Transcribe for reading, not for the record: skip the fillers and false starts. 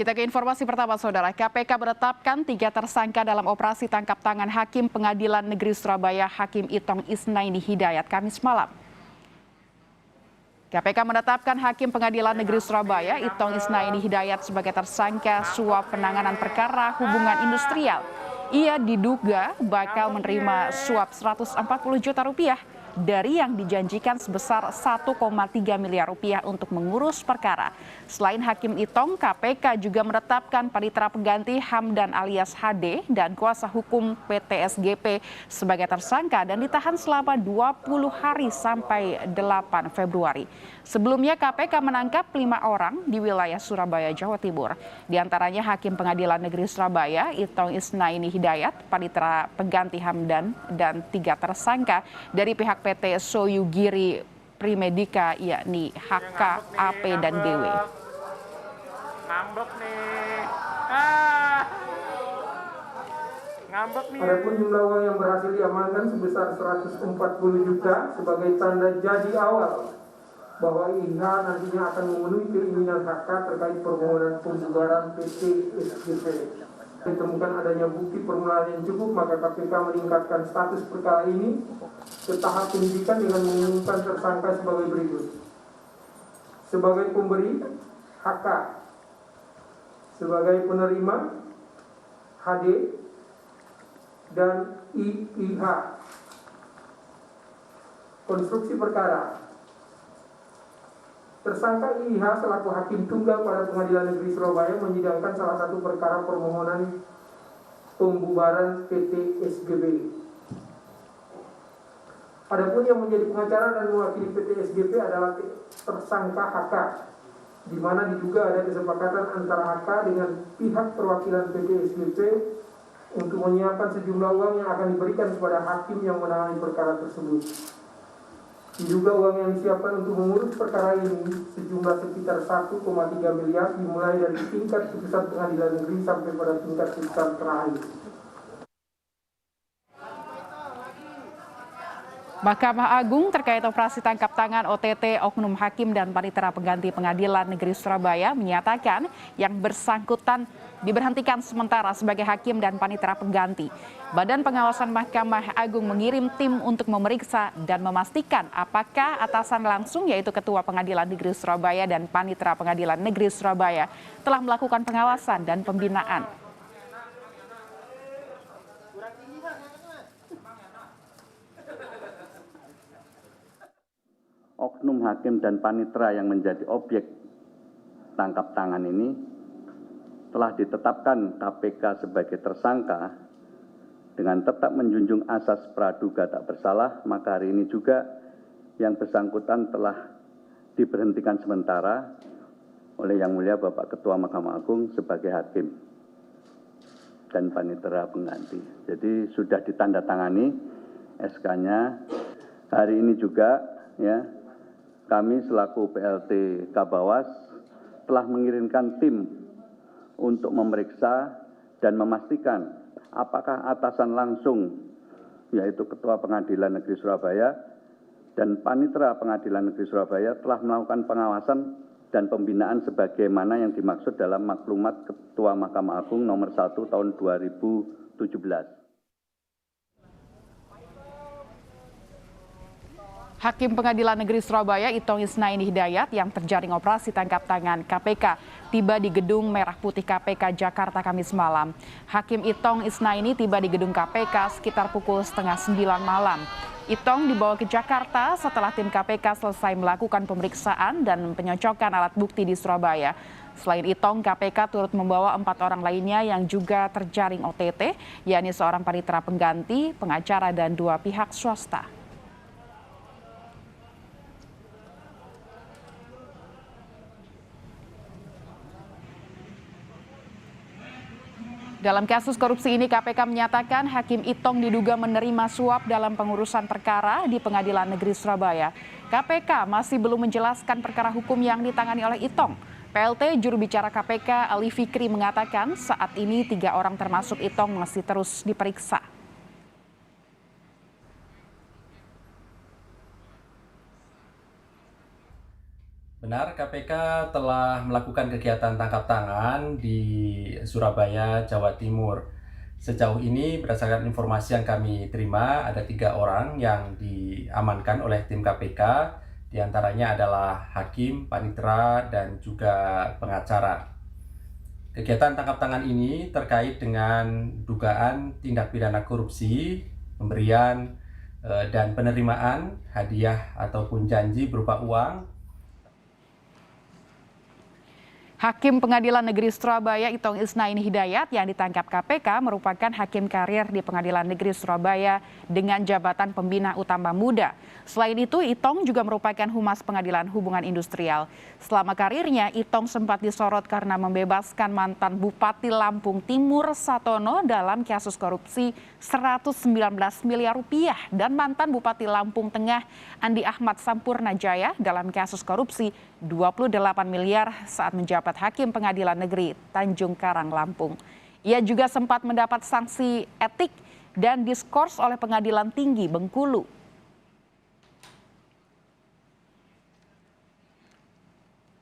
Kita ke informasi pertama, Saudara. KPK menetapkan 3 tersangka dalam operasi tangkap tangan Hakim Pengadilan Negeri Surabaya Hakim Itong Isnaini Hidayat Kamis malam. KPK menetapkan Hakim Pengadilan Negeri Surabaya Itong Isnaini Hidayat sebagai tersangka suap penanganan perkara hubungan industrial. Ia diduga bakal menerima suap Rp140 juta dari yang dijanjikan sebesar Rp1,3 miliar untuk mengurus perkara. Selain Hakim Itong, KPK juga menetapkan panitera pengganti Hamdan alias HD dan kuasa hukum PT SGP sebagai tersangka dan ditahan selama 20 hari sampai 8 Februari. Sebelumnya KPK menangkap 5 orang di wilayah Surabaya, Jawa Timur. Di antaranya Hakim Pengadilan Negeri Surabaya Itong Isnaini Hidayat, panitera pengganti Hamdan, dan 3 tersangka dari pihak PT Soyugiri Primedika yakni HK, AP, dan DW. Ngambek nih. Ngambek nih. Adapun jumlah uang yang berhasil diamankan sebesar 140 juta sebagai tanda jadi awal bahwa IH nantinya akan memenuhi keinginan HK terkait permohonan pembubaran PT SGP. Ditemukan adanya bukti permulaan yang cukup, maka KPK meningkatkan status perkara ini ke tahap penyidikan dengan mengumumkan tersangka sebagai berikut. Sebagai pemberi, HK. Sebagai penerima, HD. Dan IH. Konstruksi perkara. Tersangka IH selaku hakim tunggal pada Pengadilan Negeri Surabaya menyidangkan salah satu perkara permohonan pembubaran PT SGB. Adapun yang menjadi pengacara dan mewakili PT SGB adalah tersangka HK, di mana diduga ada kesepakatan antara HK dengan pihak perwakilan PT SGB untuk menyiapkan sejumlah uang yang akan diberikan kepada hakim yang menangani perkara tersebut. Diduga uang yang disiapkan untuk mengurus perkara ini sejumlah sekitar 1,3 miliar dimulai dari tingkat putusan pengadilan negeri sampai pada tingkat putusan terakhir. Mahkamah Agung terkait operasi tangkap tangan OTT Oknum Hakim dan Panitera Pengganti Pengadilan Negeri Surabaya menyatakan yang bersangkutan diberhentikan sementara sebagai hakim dan panitera pengganti. Badan Pengawasan Mahkamah Agung mengirim tim untuk memeriksa dan memastikan apakah atasan langsung yaitu Ketua Pengadilan Negeri Surabaya dan Panitera Pengadilan Negeri Surabaya telah melakukan pengawasan dan pembinaan. Oknum hakim dan panitera yang menjadi objek tangkap tangan ini telah ditetapkan KPK sebagai tersangka dengan tetap menjunjung asas praduga tak bersalah, maka hari ini juga yang bersangkutan telah diberhentikan sementara oleh Yang Mulia Bapak Ketua Mahkamah Agung sebagai hakim dan panitera pengganti. Jadi sudah ditandatangani SK-nya. Hari ini juga ya, kami selaku PLT Kabawas telah mengirimkan tim untuk memeriksa dan memastikan apakah atasan langsung yaitu Ketua Pengadilan Negeri Surabaya dan Panitera Pengadilan Negeri Surabaya telah melakukan pengawasan dan pembinaan sebagaimana yang dimaksud dalam maklumat Ketua Mahkamah Agung nomor 1 tahun 2017. Hakim Pengadilan Negeri Surabaya Itong Isnaini Hidayat yang terjaring operasi tangkap tangan KPK tiba di Gedung Merah Putih KPK Jakarta Kamis malam. Hakim Itong Isnaini tiba di gedung KPK sekitar pukul 8:30 malam. Itong dibawa ke Jakarta setelah tim KPK selesai melakukan pemeriksaan dan penyocokan alat bukti di Surabaya. Selain Itong, KPK turut membawa 4 orang lainnya yang juga terjaring OTT, yakni seorang panitera pengganti, pengacara, dan 2 pihak swasta. Dalam kasus korupsi ini, KPK menyatakan Hakim Itong diduga menerima suap dalam pengurusan perkara di Pengadilan Negeri Surabaya. KPK masih belum menjelaskan perkara hukum yang ditangani oleh Itong. PLT juru bicara KPK Ali Fikri mengatakan saat ini 3 orang termasuk Itong masih terus diperiksa. Benar, KPK telah melakukan kegiatan tangkap tangan di Surabaya, Jawa Timur. Sejauh ini berdasarkan informasi yang kami terima, ada 3 orang yang diamankan oleh tim KPK. Di antaranya adalah hakim, panitera, dan juga pengacara. Kegiatan tangkap tangan ini terkait dengan dugaan tindak pidana korupsi, pemberian dan penerimaan hadiah ataupun janji berupa uang. Hakim Pengadilan Negeri Surabaya Itong Isnaini Hidayat yang ditangkap KPK merupakan hakim karir di Pengadilan Negeri Surabaya dengan jabatan pembina utama muda. Selain itu, Itong juga merupakan Humas Pengadilan Hubungan Industrial. Selama karirnya, Itong sempat disorot karena membebaskan mantan Bupati Lampung Timur Satono dalam kasus korupsi 119 miliar rupiah dan mantan Bupati Lampung Tengah Andi Ahmad Sampurnajaya dalam kasus korupsi 28 miliar saat menjabat Hakim Pengadilan Negeri Tanjung Karang, Lampung. Ia juga sempat mendapat sanksi etik dan diskors oleh Pengadilan Tinggi Bengkulu.